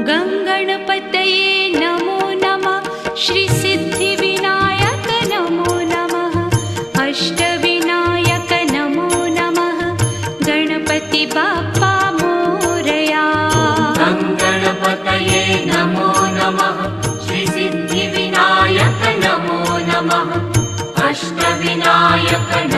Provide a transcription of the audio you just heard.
गङ्गणपतये नमो नमः। श्रीसिद्धिविनायक नमो नमः। अष्टविनायक नमो नमः। गणपति बाप्पा मोरया। गणपतये नमो नमः। श्रीसिद्धिविनायक नमो नमः। अष्टविनायक